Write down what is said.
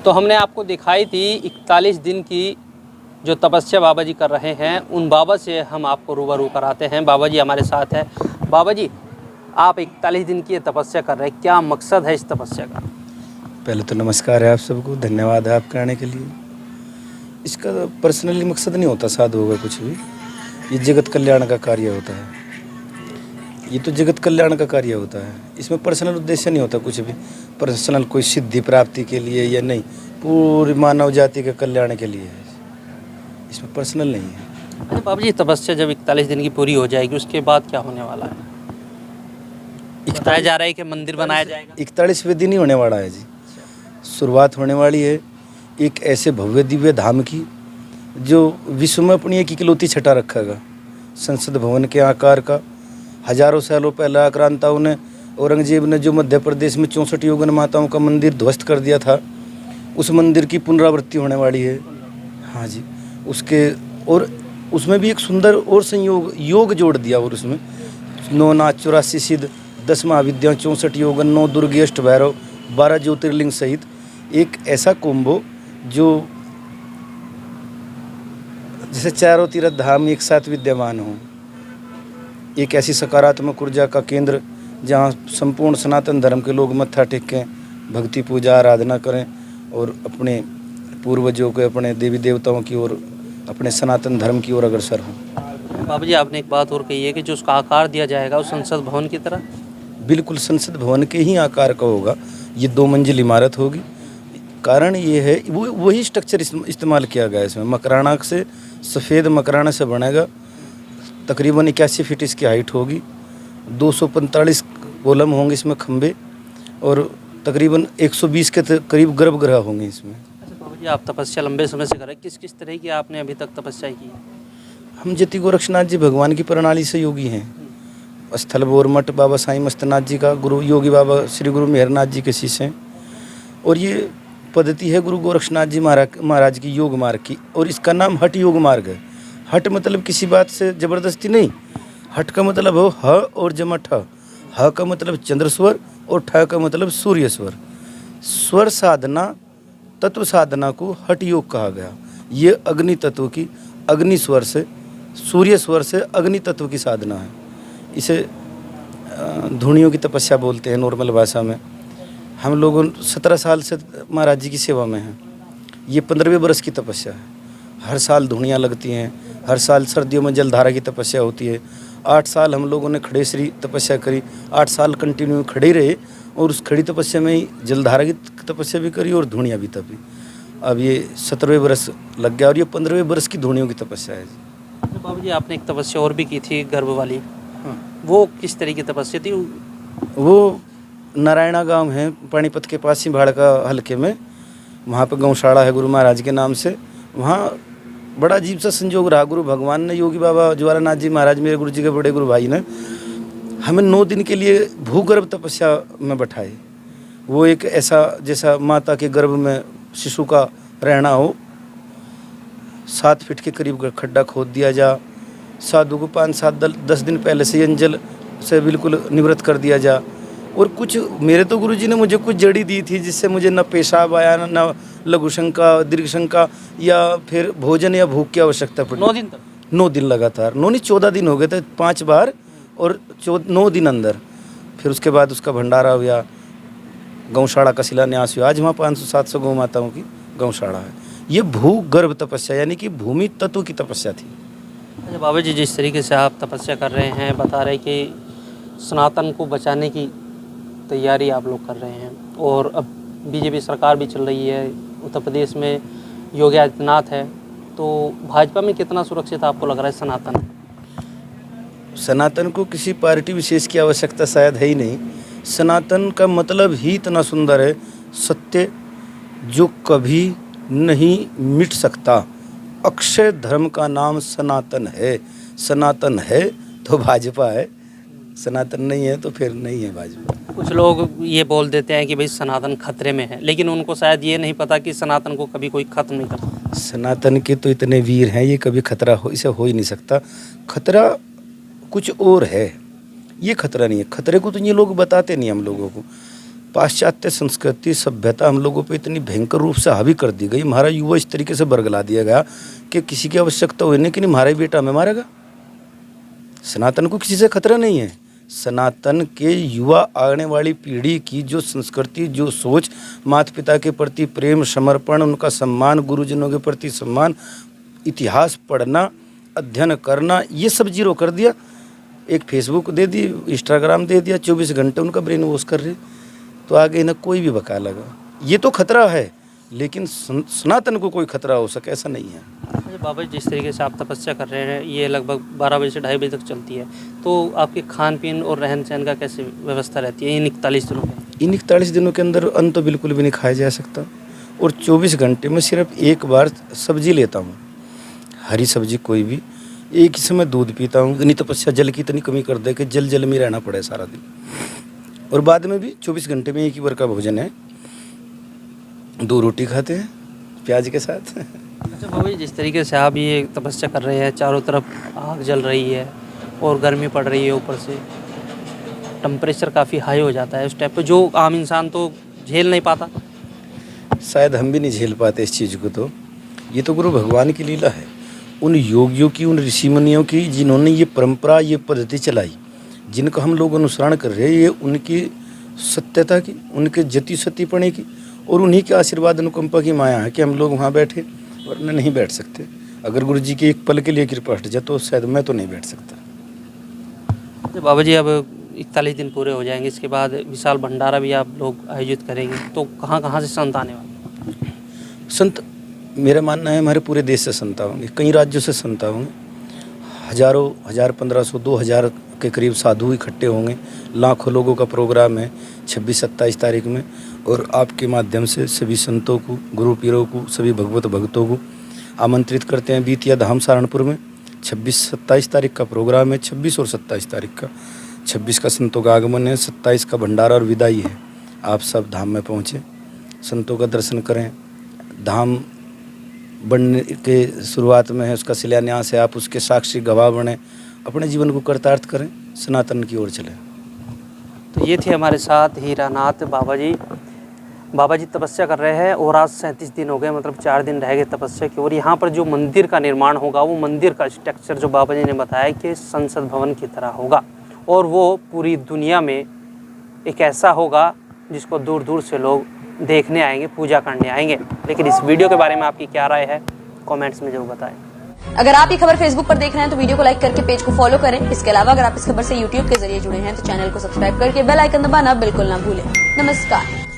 तो हमने आपको दिखाई थी 41 दिन की जो तपस्या बाबा जी कर रहे हैं, उन बाबा से हम आपको रूबरू कराते हैं। बाबा जी हमारे साथ है। बाबा जी, आप 41 दिन की ये तपस्या कर रहे हैं, क्या मकसद है इस तपस्या का? पहले तो नमस्कार है आप सबको, धन्यवाद है आपके आने के लिए। इसका पर्सनली मकसद नहीं होता साधुओं का कुछ भी, ये जगत कल्याण का कार्य होता है। ये तो जगत कल्याण का कार्य होता है, इसमें पर्सनल उद्देश्य नहीं होता कुछ भी, पर्सनल कोई सिद्धि प्राप्ति के लिए या नहीं, पूरी मानव जाति के कल्याण के लिए है, इसमें पर्सनल नहीं है। अच्छा बाबा जी, तपस्या जब 41 दिन की पूरी हो जाएगी उसके बाद क्या होने वाला है? बताया जा रहा है कि मंदिर बनाया जाएगा। 41वें दिन ही होने वाला है जी। शुरुआत होने वाली है एक ऐसे भव्य दिव्य धाम की जो विश्व में अपनी एक इकलौती छटा रखेगा। संसद भवन के आकार का हजारों सालों पहले आक्रांताओं ने, औरंगजेब ने जो मध्य प्रदेश में 64 योगन माताओं का मंदिर ध्वस्त कर दिया था, उस मंदिर की पुनरावृत्ति होने वाली है। हाँ जी, उसके और उसमें भी एक सुंदर और संयोग योग जोड़ दिया, और उसमें 9 नाथ 84 सिद्ध 10 महाविद्या 64 योगन 9 दुर्गे अष्ट भैरव 12 ज्योतिर्लिंग सहित एक ऐसा कोम्बो जो जैसे चारों तीर्थ धाम एक साथ विद्यमान हो। एक ऐसी सकारात्मक ऊर्जा का केंद्र जहाँ संपूर्ण सनातन धर्म के लोग मत्था टेकें, भक्ति पूजा आराधना करें और अपने पूर्वजों के, अपने देवी देवताओं की ओर, अपने सनातन धर्म की ओर अग्रसर हों। बाबा जी, आपने एक बात और कही है कि जो उसका आकार दिया जाएगा उस संसद भवन की तरह। बिल्कुल संसद भवन के ही आकार का होगा। ये 2 मंजिल इमारत होगी। कारण ये है वही स्ट्रक्चर इस्तेमाल किया गया है इसमें। मकराना से, सफ़ेद मकराना से बनेगा। तकरीबन 81 फीट इसकी हाइट होगी। 245 कॉलम होंगे इसमें, खंबे, और तकरीबन 120 के करीब गर्भगृह होंगे इसमें। अच्छा बाबा जी, आप तपस्या लंबे समय से कर रहे हैं, किस किस तरह की आपने अभी तक तपस्या की है? हम जति गोरक्षनाथ जी भगवान की प्रणाली से योगी हैं। स्थल बोर मठ बाबा साईं मस्तनाथ जी का गुरु, योगी बाबा श्री गुरु मेहरनाथ जी के शिष्य हैं। और ये पद्धति है गुरु गोरक्षनाथ जी महाराज की योग मार्ग की, और इसका नाम हठ योग मार्ग है। हठ मतलब किसी बात से ज़बरदस्ती नहीं। हठ का मतलब हो ह और जमा ठ। ह का मतलब चंद्र स्वर और ठ का मतलब सूर्य स्वर। स्वर साधना, तत्व साधना को हठ योग कहा गया। ये अग्नि तत्व की, अग्नि स्वर से, सूर्य स्वर से अग्नि तत्व की साधना है। इसे धुनियों की तपस्या बोलते हैं नॉर्मल भाषा में। हम लोग 17 साल से महाराज जी की सेवा में हैं। ये 15वें बरस की तपस्या है। हर साल धुनियाँ लगती हैं, हर साल सर्दियों में जलधारा की तपस्या होती है। 8 साल हम लोगों ने खड़ेसरी तपस्या करी, 8 साल कंटिन्यू खड़े रहे, और उस खड़ी तपस्या में ही जलधारा की तपस्या भी करी और धुनियाँ भी तपी। अब ये 17वें बरस लग गया और ये 15वें बरस की धुनियों की तपस्या है। तो बाबा जी, आपने एक तपस्या और भी की थी गर्भ वाली। हाँ, वो किस तरह की तपस्या थी? वो नारायणा गांव है, पानीपत के पास ही भाड़का हल्के में। वहाँ पर गौशाला है गुरु महाराज के नाम से। वहाँ बड़ा अजीब सा संजोग रहा। गुरु भगवान ने, योगी बाबा ज्वालानाथ जी महाराज, मेरे गुरु जी के बड़े गुरु भाई ने, हमें 9 दिन के लिए भूगर्भ तपस्या में बैठाए। वो एक ऐसा जैसा माता के गर्भ में शिशु का रहना हो। 7 फीट के करीब खड्डा खोद दिया जा, साधु को 5-7-10 दिन पहले से अंजल से बिल्कुल निवृत्त कर दिया जा। और कुछ मेरे तो गुरुजी ने मुझे कुछ जड़ी दी थी जिससे मुझे न पेशाब आया, न लघु शंका, दीर्घ शंका, या फिर भोजन या भूख की आवश्यकता पड़ी। 9 दिन तक? 9 दिन लगातार। 9 नहीं, 14 दिन हो गए थे, 5 बार और 9 दिन अंदर। फिर उसके बाद उसका भंडारा हुआ, गौशाला का शिलान्यास हुआ। आज वहाँ 500-700 गौ माताओं की गौशाला है। ये भूगर्भ तपस्या यानी कि भूमि तत्व की तपस्या थी। अच्छा बाबा जी, जिस तरीके से आप तपस्या कर रहे हैं, बता रहे कि सनातन को बचाने की तैयारी आप लोग कर रहे हैं, और अब बीजेपी सरकार भी चल रही है, उत्तर प्रदेश में योगी आदित्यनाथ है, तो भाजपा में कितना सुरक्षित आपको लग रहा है सनातन? सनातन को किसी पार्टी विशेष की आवश्यकता शायद है ही नहीं। सनातन का मतलब ही इतना सुंदर है, सत्य जो कभी नहीं मिट सकता। अक्षय धर्म का नाम सनातन है। सनातन है तो भाजपा है, सनातन नहीं है तो फिर नहीं है भाजपा। कुछ लोग ये बोल देते हैं कि भाई सनातन खतरे में है, लेकिन उनको शायद ये नहीं पता कि सनातन को कभी कोई खत्म नहीं कर सकता। सनातन के तो इतने वीर हैं, ये कभी खतरा इसे हो ही नहीं सकता। खतरा कुछ और है, ये खतरा नहीं है। खतरे को तो ये लोग बताते नहीं हम लोगों को। पाश्चात्य संस्कृति सभ्यता हम लोगों पे इतनी भयंकर रूप से हावी कर दी गई, हमारा युवा इस तरीके से बरगला दिया गया कि किसी की आवश्यकता होने की नहीं, हमारा ही बेटा हमें मारेगा। सनातन को किसी से खतरा नहीं है। सनातन के युवा आने वाली पीढ़ी की जो संस्कृति, जो सोच, माता पिता के प्रति प्रेम, समर्पण, उनका सम्मान, गुरुजनों के प्रति सम्मान, इतिहास पढ़ना, अध्ययन करना, ये सब जीरो कर दिया। एक फेसबुक दे दी, इंस्टाग्राम दे दिया, 24 घंटे उनका ब्रेन वॉश कर रहे, तो आगे इन्हें कोई भी बका लगा। ये तो खतरा है, लेकिन सनातन को कोई खतरा हो सके ऐसा नहीं है। अच्छा बाबा जी, जिस तरीके से आप तपस्या कर रहे हैं, ये लगभग 12 बजे से 2:30 बजे तक चलती है, तो आपके खान पीन और रहन सहन का कैसे व्यवस्था रहती है इन 41 दिनों में? इन 41 दिनों के अंदर अन्न तो बिल्कुल भी नहीं खाया जा सकता, और 24 घंटे में सिर्फ एक बार सब्जी लेता हूँ, हरी सब्जी कोई भी। एक ही समय दूध पीता हूँ। इतनी तपस्या जल की इतनी कमी कर दे कि जल में रहना पड़े सारा दिन, और बाद में भी 24 घंटे में एक ही बार का भोजन है, 2 रोटी खाते हैं प्याज के साथ। अच्छा बाबा जी, जिस तरीके से आप ये तपस्या कर रहे हैं, चारों तरफ आग जल रही है और गर्मी पड़ रही है, ऊपर से टेम्परेचर काफ़ी हाई हो जाता है उस टाइप पे, जो आम इंसान तो झेल नहीं पाता। शायद हम भी नहीं झेल पाते इस चीज़ को। तो ये तो गुरु भगवान की लीला है, उन योगियों की, उन ऋषि मुनियों की, जिन्होंने ये परंपरा, ये पद्धति चलाई, जिनका हम लोग अनुसरण कर रहे हैं, ये उनकी सत्यता की, उनके जति सतीपणे की, और उन्हीं के आशीर्वाद अनुकंपा की माया है कि हम लोग वहाँ बैठे, वरना नहीं बैठ सकते। अगर गुरु जी की एक पल के लिए कृपा हट जाए तो शायद मैं तो नहीं बैठ सकता। तो बाबा जी, अब 41 दिन पूरे हो जाएंगे, इसके बाद विशाल भंडारा भी आप लोग आयोजित करेंगे, तो कहाँ से संत आने वाले? संत, मेरा मानना है हमारे पूरे देश से संत होंगे, कई राज्यों से संत होंगे, हजारों, 1000, 1500, 2000 के करीब साधु इकट्ठे होंगे। लाखों लोगों का प्रोग्राम है 26-27 तारीख में, और आपके माध्यम से सभी संतों को, गुरु पीरों को, सभी भगवत भक्तों को आमंत्रित करते हैं। बीतिया धाम सहारनपुर में 26-27 तारीख का प्रोग्राम है, 26 और 27 तारीख का। 26 का संतों का आगमन है, 27 का भंडारा और विदाई है। आप सब धाम में पहुँचें, संतों का दर्शन करें। धाम बनने के शुरुआत में है, उसका शिलान्यास है, आप उसके साक्षी गवाह बने, अपने जीवन को कर्तार्थ करें, सनातन की ओर चलें। तो ये थे हमारे साथ हीरानाथ बाबा जी। बाबा जी तपस्या कर रहे हैं और आज 37 दिन हो गए, मतलब 4 दिन रह गए तपस्या की। और यहाँ पर जो मंदिर का निर्माण होगा, वो मंदिर का स्ट्रक्चर जो बाबा जी ने बताया कि संसद भवन की तरह होगा, और वो पूरी दुनिया में एक ऐसा होगा जिसको दूर दूर से लोग देखने आएंगे, पूजा करने आएंगे। लेकिन इस वीडियो के बारे में आपकी क्या राय है, कमेंट्स में जरूर बताएं। अगर आप ये खबर फेसबुक पर देख रहे हैं तो वीडियो को लाइक करके पेज को फॉलो करें। इसके अलावा अगर आप इस खबर से यूट्यूब के जरिए जुड़े हैं तो चैनल को सब्सक्राइब करके बेल आइकन दबाना बिल्कुल ना भूलें। नमस्कार।